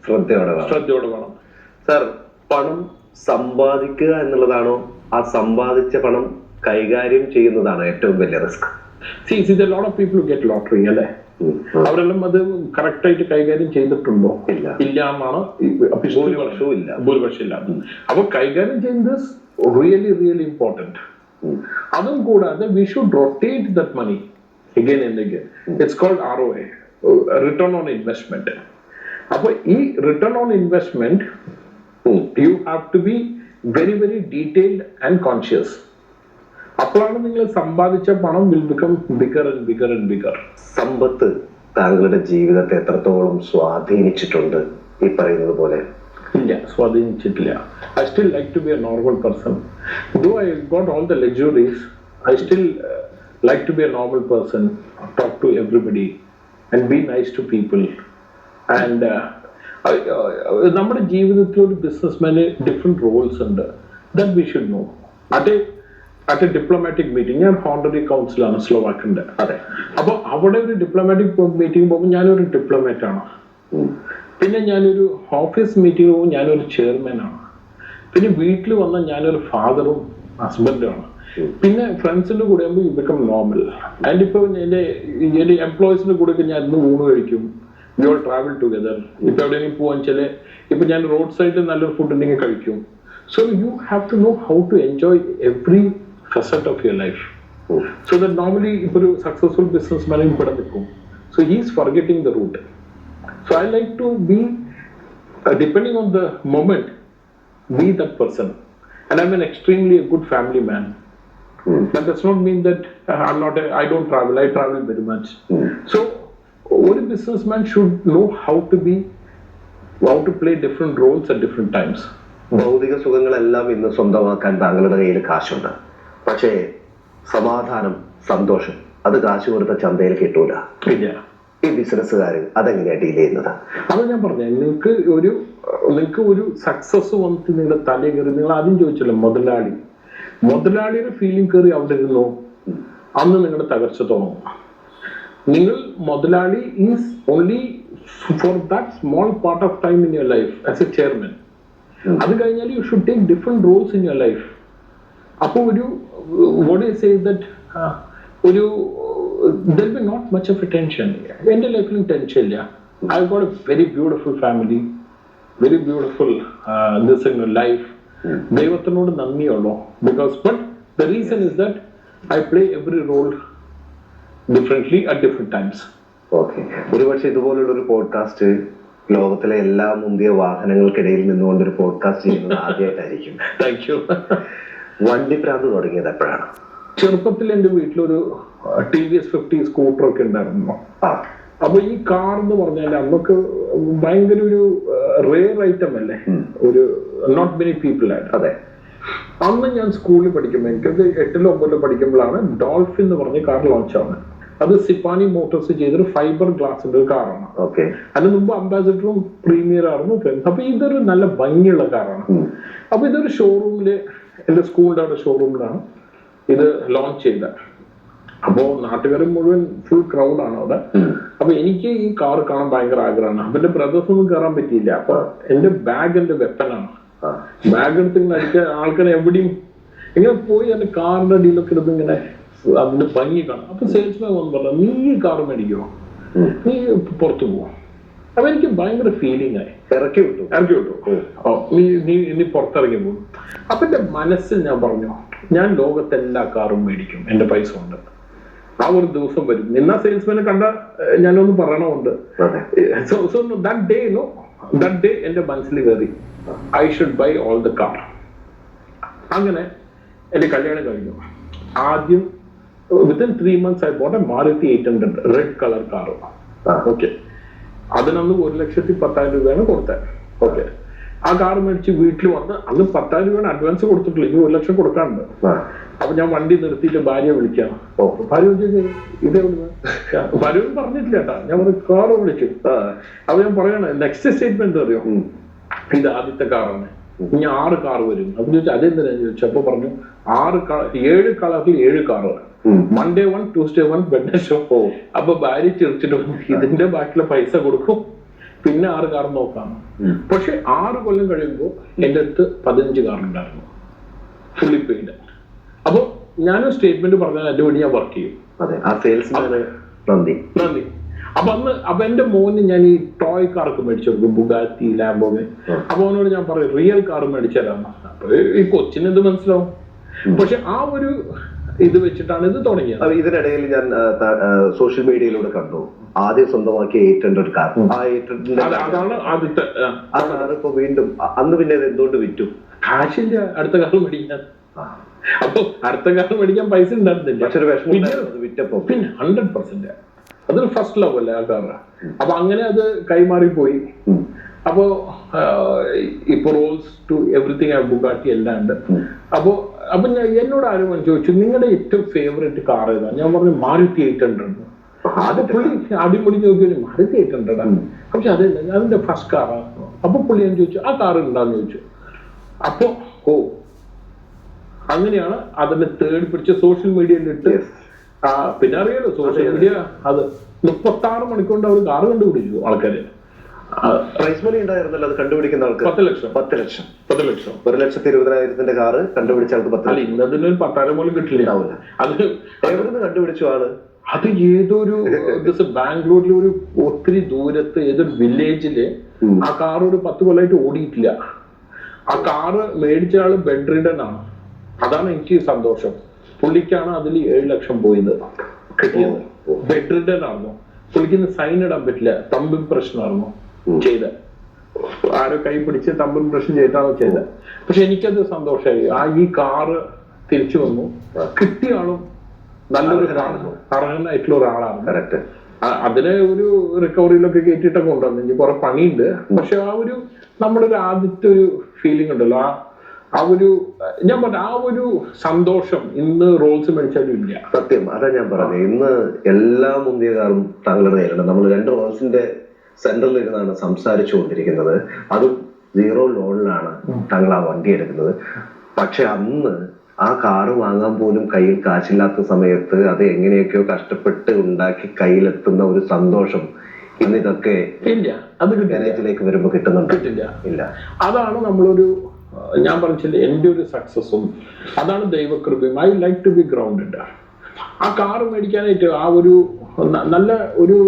ശ്രദ്ധയോടെ വേണം. സാർ, പണം സമ്പാദിക്കുക എന്നുള്ളതാണോ ആ സമ്പാദിച്ച പണം കൈകാര്യം ചെയ്യുന്നതാണോ ഏറ്റവും വലിയ risk? See, a lot of people who get lottery, അല്ലേ, അവരെല്ലാം അത് കറക്റ്റ് ആയിട്ട് കൈകാര്യം ചെയ്തിട്ടുണ്ടോ? ഇല്ല എന്നാണ് ഭൂരിപക്ഷം ഇല്ല. അപ്പൊ കൈകാര്യം ചെയ്യുന്നത് റിയലി ഇമ്പോർട്ടന്റ്. അതും കൂടാതെ we should rotate that money again and again. It's called ROI, return on investment. അപ്പൊ ഈ return on investment you have to be very detailed and conscious. അപ്പോഴാണ് നിങ്ങൾ സമ്പാദിച്ച പണം will become bigger and bigger. സമ്പത്ത് താങ്കളുടെ ജീവിതത്തെ എത്രത്തോളം സ്വാധീനിച്ചിട്ടുണ്ട് ഈ പറയുന്നത് പോലെ? ഇല്ല, സ്വാധീനിച്ചിട്ടില്ല. I still like to be a normal person. Though I got all the luxuries, I still like to be a normal person, talk to everybody and be nice to people. And നമ്മുടെ ജീവിതത്തിൽ ഒരു ബിസിനസ്മാന് different Rolls ഉണ്ട്, that we should know. At a diplomatic meeting, ഞാൻ honorary കൗൺസിലാണ് സ്ലോവാക്കിന്റെ. അതെ. അപ്പൊ അവിടെ ഒരു diplomatic meeting പോകുമ്പോൾ ഞാനൊരു ഡിപ്ലോമാറ്റ് ആണ്. പിന്നെ ഞാനൊരു ഓഫീസ് മീറ്റിംഗ് പോകുമ്പോൾ ഞാനൊരു ചെയർമാൻ ആണ്. പിന്നെ വീട്ടിൽ വന്നാൽ ഞാനൊരു ഫാദറും ഹസ്ബൻഡും ആണ്. പിന്നെ ഫ്രണ്ട്സിന്റെ കൂടെ ആകുമ്പോൾ ബിക്കം നോർമൽ. ആൻഡ് ഇപ്പൊ എന്റെ എംപ്ലോയീസിന്റെ കൂടെ ഒക്കെ ഞാൻ ഇന്ന് ഊണ് കഴിക്കും. We all travel together. ഇപ്പൊ എവിടെയെങ്കിലും പോവാൻ വെച്ചാല് ഇപ്പൊ ഞാൻ റോഡ് സൈഡിൽ നല്ലൊരു ഫുഡ് ഉണ്ടെങ്കിൽ കഴിക്കും. So you have to know how to enjoy every facet of your life. So that normally ഇപ്പൊ ഒരു സക്സസ്ഫുൾ ബിസിനസ് മാൻ ഇവിടെ നിൽക്കും. So he is forgetting the root. So I like to be depending on the moment be that person. And I'm an extremely good family man. That does not mean that I don't travel. I travel very much. So what a businessman should know how to play different roles at different times. ഭൗതിക സുഖങ്ങളെല്ലാം ഇന്ന് സ്വന്തമാക്കാൻ താങ്കളുടെ കയ്യിൽ കാശുണ്ട്. പക്ഷേ സമാധാനം, സന്തോഷം അത് കാശ് കൊടുത്ത ചന്തയിൽ കിട്ടൂല. ഈ ബിസിനസ്സുകാർ അതെങ്ങനെയാ ഡീൽ ചെയ്യുന്നത്? അത് ഞാൻ പറഞ്ഞേ, നിങ്ങൾക്ക് ഒരു സക്സസ് വന്നിട്ട് നിങ്ങളുടെ തലയിൽ കയറി നിങ്ങൾ ആദ്യം ചോദിച്ചല്ലോ മുതലാളിയുടെ ഫീലിംഗ് കയറി അവിടെ ഇരുന്നോ, അന്ന് നിങ്ങളുടെ തകർച്ച തുടങ്ങും. നിങ്ങൾ മുതലാളി is only for that small part of time in your life as A chairman. അത് കഴിഞ്ഞാൽ you should take different Rolls in your life. അപ്പൊ ഒരു വാട്ട് യു സേ ദാറ്റ് ഒരു there will be not much of a tension. എന്റെ ലൈഫിലും tension ഇല്ല. I got a very beautiful family, very beautiful this in life. ദൈവത്തിനോട് നന്ദിയുള്ളൂ. But the reason is that I play every role differently at different times. Okay. ഒരുപക്ഷെ ഇതുപോലുള്ള ഒരു podcast ലോകത്തിലെ എല്ലാ മുന്തിയ വാഹനങ്ങൾക്കിടയിൽ നിന്നുകൊണ്ട് ഒരു പോഡ്കാസ്റ്റ് ചെയ്യുന്നത് ആദ്യമായിട്ടായിരിക്കും. Thank you. വണ്ടി ഭ്രാന്ത് തുടങ്ങിയത് എപ്പോഴാണ്? ചെറുപ്പത്തിൽ എന്റെ വീട്ടിലൊരു TVS 50 സ്കൂട്ടർ ഒക്കെ ഉണ്ടായിരുന്നു. അപ്പൊ ഈ കാർ എന്ന് പറഞ്ഞാൽ അന്നൊക്കെ ഭയങ്കര ഒരു റെയർ ഐറ്റം അല്ലേ, ഒരു നോട്ട് മെനി പീപ്പിൾ ആയിട്ട്. അതെ. അന്ന് ഞാൻ സ്കൂളിൽ പഠിക്കുമ്പോൾ എനിക്കത് 8ലോ 9ലോ പഠിക്കുമ്പോഴാണ് ഡോൾഫിൻ എന്ന് പറഞ്ഞ കാർ ലോഞ്ച് ആവുന്നത്. അത് സിപ്പാനി മോട്ടോഴ്സ് ചെയ്തൊരു ഫൈബർ ഗ്ലാസിന്റെ ഒരു കാറാണ്. അതിന് മുമ്പ് അംബാസിഡറും പ്രീമിയർ ആയിരുന്നു. അപ്പൊ ഇതൊരു നല്ല ഭംഗിയുള്ള കാറാണ്. അപ്പൊ ഇതൊരു ഷോറൂമില്, എന്റെ സ്കൂളിന്റെ അവിടെ ഷോറൂമിലാണ് ഇത് ലോഞ്ച് ചെയ്ത. അപ്പോ നാട്ടുകാർ മുഴുവൻ ഫുൾ ക്രൗഡാണ് അവിടെ. അപ്പൊ എനിക്ക് ഈ കാർ കാണാൻ ഭയങ്കര ആഗ്രഹമാണ്. അപ്പൊ എന്റെ ബ്രദേഴ്സ് ഒന്നും കയറാൻ പറ്റിയില്ല. അപ്പൊ എന്റെ ബാഗ് എന്റെ വെപ്പനാണ്. ബാഗ് എടുത്ത് ഇങ്ങനെ അടിക്കാൻ ആൾക്കാരെ എവിടെയും ഇങ്ങനെ പോയി എന്റെ കാറിന്റെ അടിയിലൊക്കെ എടുത്ത് ഇങ്ങനെ അതിന്റെ ഭംഗി കാണാം. അപ്പൊ സെയിൽസ്മാൻ വന്ന് പറഞ്ഞു, നീ ഈ കാർ മേടിക്കുമോ, നീ പുറത്തു പോവാ. അപ്പൊ എനിക്ക് ഭയങ്കര ഫീലിംഗ് ആയി. ഇറക്കി വിട്ടു. നീ പുറത്തിറങ്ങി പോകും. അപ്പൊ എന്റെ മനസ്സിൽ ഞാൻ പറഞ്ഞു, ഞാൻ ലോകത്തെല്ലാ കാറും മേടിക്കും, എന്റെ പൈസ കൊണ്ട്. ആ ഒരു ദിവസം വരും. നിന്നാ സെയിൽസ്മാനെ കണ്ട ഞാനൊന്ന് പറയണമുണ്ട്. സോ ദാറ്റ് ഡേ എന്റെ മനസ്സിൽ കയറി, I should buy all the car. അങ്ങനെ എന്റെ കല്യാണം കഴിഞ്ഞു. ആദ്യം within 3 months I bought a Maruti 800 red colour car. Okay. അതിനന്ന് 1,10,000 രൂപയാണ് കൊടുത്തത്. ഓക്കെ. ആ കാർ മേടിച്ച് വീട്ടിൽ വന്ന് അന്ന് 10,000 രൂപയാണ് അഡ്വാൻസ് കൊടുത്തിട്ടില്ല, ഇനി 1 ലക്ഷം കൊടുക്കാനുണ്ട്. അപ്പൊ ഞാൻ വണ്ടി നിർത്തിയിട്ട് ഭാര്യയെ വിളിക്കാം. ഭാര്യ ഇതേ ഭാര്യ പറഞ്ഞിട്ടില്ല കേട്ടാ. ഞാൻ ഒരു കാർ വിളിച്ചു. അപ്പൊ ഞാൻ പറയണ നെക്സ്റ്റ് സ്റ്റേറ്റ്മെന്റ് അറിയോ, ഇത് ആദ്യത്തെ കാറാണ്, ഇനി 6 കാർ വരും. അപ്പൊ ചോദിച്ചു അതെന്തിനാ ചോദിച്ചു. അപ്പൊ പറഞ്ഞു 7 കളറിൽ 7 കാറ്, Monday 1, Tuesday 1, Wednesday 4. അപ്പൊ ഭാര്യ ചിരിച്ചിട്ട് ഇതിന്റെ ബാക്കിയുള്ള പൈസ കൊടുക്കും, പിന്നെ 6 കാർ നോക്കാം. പക്ഷെ 6 കൊല്ലം കഴിയുമ്പോൾ എൻ്റെ അടുത്ത് 15 കാർ ഉണ്ടായിരുന്നു, ഫുള്ളി പെയ്ഡ്. അപ്പൊ ഞാനൊരു സ്റ്റേറ്റ്മെന്റ് പറഞ്ഞാൽ അതിന്റെ വേണ്ടി ഞാൻ വർക്ക് ചെയ്യും. അതെ, ആ സെയിൽസ്മാന് നന്ദി. അപ്പൊ എന്റെ മോന് ഞാൻ ഈ ടോയ് കാർക്ക് മേടിച്ചു കൊടുക്കും, ബുഗാത്തി, ലാംബോർഗിനി. അപ്പൊ അവനോട് ഞാൻ പറയും റിയൽ കാർ മേടിച്ചു തരാം. അപ്പൊ ഈ കൊച്ചിന് ഇത് മനസ്സിലാവും. പക്ഷെ ആ ഒരു ഇത് വെച്ചിട്ടാണ് ഇത് തുടങ്ങിയത്. ഇതിനിടയിൽ ഞാൻ സോഷ്യൽ മീഡിയയിലൂടെ കണ്ടു ആദ്യം സ്വന്തമാക്കിയ 800 കാർ. ആ 800 അതാണ് ആദ്യത്തെ. ആ കാർ ഇപ്പൊ വീണ്ടും അന്ന് പിന്നെ അത് എന്തുകൊണ്ട് വിറ്റു? കാശില്ല അടുത്ത കാർ മേടിക്കാൻ. അപ്പൊ അടുത്ത കാർ മേടിക്കാൻ പൈസ ഉണ്ടായിരുന്നില്ല. പക്ഷെ ഒരു വിഷമം വിറ്റപ്പോ പിന്നെ 100% അതൊരു ഫസ്റ്റ് ലവ് അല്ലേ ആ കാറ്. അപ്പൊ അങ്ങനെ അത് കൈമാറിപ്പോയി. അപ്പോ ഇപ്പൊ റോൾസ് ടു എവറിത്തിങ് ബുഗാട്ടി എല്ലാം ഉണ്ട്. അപ്പൊ എന്നോട് ആരും ചോദിച്ചു നിങ്ങളുടെ ഏറ്റവും ഫേവറേറ്റ് കാർ ഏതാ? ഞാൻ പറഞ്ഞു മാരുതി 800. അത് പുള്ളി അടിമുടി നോക്കി മാരുതി 800 ആണ്. പക്ഷെ അതല്ല അതിന്റെ ഫസ്റ്റ് കാറാണ്. അപ്പൊ പുള്ളി ഞാൻ ചോദിച്ചു ആ കാർ ഉണ്ടാന്ന് ചോദിച്ചു. അപ്പൊ അങ്ങനെയാണ് അതിനെ തേടി പിടിച്ച് സോഷ്യൽ മീഡിയയിൽ ഇട്ട്. പിന്നെ അറിയാലോ സോഷ്യൽ മീഡിയ അത് 36 മണിക്കൂറിന്റെ അവർ കാറ് കണ്ടുപിടിച്ചു ആൾക്കാര്. പ്രൈസ് മണി ഉണ്ടായിരുന്നല്ലോ അത് കണ്ടുപിടിക്കുന്ന ആൾക്ക് 10 ലക്ഷം. 1,20,000 കാറ് കണ്ടുപിടിച്ച ആൾക്ക് 10 ലക്ഷം. ഇന്നതിനൊരു 10,000 പോലും കിട്ടില്ല. അത് എവിടുന്ന് കണ്ടുപിടിച്ചു ആള്? അത് ഏതൊരു ബാംഗ്ലൂരിലെ ഒരു ഒത്തിരി ദൂരത്ത് ഏതൊരു വില്ലേജില് ആ കാർ ഒരു 10 കൊല്ലമായിട്ട് ഓടിയിട്ടില്ല. ആ കാറ് മേടിച്ച ആള് ബെഡ് റിഡൻ ആണ്. അതാണ് എനിക്ക് സന്തോഷം. പുള്ളിക്കാണ് അതിൽ 7 ലക്ഷം പോയത് കിട്ടിയത്. ബെഡ് റിഡൻ ആയിരുന്നു. പുള്ളിക്ക് സൈൻ ഇടാൻ പറ്റില്ല. തമ്പ് ഇംപ്രഷൻ ആയിരുന്നു ചെയ്ത. ആരോ കൈ പിടിച്ച് തമ്പ് ഇംപ്രഷൻ ചെയ്തിട്ടാണ് ചെയ്തത്. പക്ഷെ എനിക്കത് സന്തോഷമായി. ഈ കാറ് തിരിച്ചു വന്നു. കിട്ടിയ ആളും നല്ലൊരു അർഹനായിട്ടുള്ള ഒരാളാണ്. അതിനെ ഒരു റിക്കവറിയിലൊക്കെ കയറ്റിയിട്ടൊക്കെ കൊണ്ടുവന്നു. ഇനി കുറെ പണിയുണ്ട്. പക്ഷെ ആ ഒരു നമ്മുടെ ഒരു ആദ്യത്തെ ഒരു ഫീലിംഗ് ഉണ്ടല്ലോ, ആ ഒരു ഞാൻ പറഞ്ഞ ആ ഒരു സന്തോഷം ഇന്ന് റോൾസ് മേടിച്ചാലും ഇല്ല. സത്യം, അതാ ഞാൻ പറഞ്ഞത്. ഇന്ന് എല്ലാ മുന്തിയ കാറും താങ്കളുടെ കയ്യിലുണ്ട്. നമ്മൾ 2 റോൾസിന്റെ സെന്ററിൽ ഇരുന്നാണ് സംസാരിച്ചു കൊണ്ടിരിക്കുന്നത്. അതും 0 ലോണിലാണ് താങ്കൾ ആ വണ്ടി എടുക്കുന്നത്. പക്ഷെ അന്ന് ആ കാറ് വാങ്ങാൻ പോലും കയ്യിൽ കാശില്ലാത്ത സമയത്ത് അത് എങ്ങനെയൊക്കെയോ കഷ്ടപ്പെട്ട് ഉണ്ടാക്കി കയ്യിലെത്തുന്ന ഒരു സന്തോഷം ഇന്ന് ഇതൊക്കെ ഗാരേജിലേക്ക് വരുമ്പോ കിട്ടുന്നില്ല. അതാണ് നമ്മളൊരു ഞാൻ പറഞ്ഞില്ല എന്റെ ഒരു സക്സസും അതാണ് ദൈവകൃപയും. I like to be grounded. ആ കാറ് മേടിക്കാനായിട്ട് ആ ഒരു നല്ല ഒരു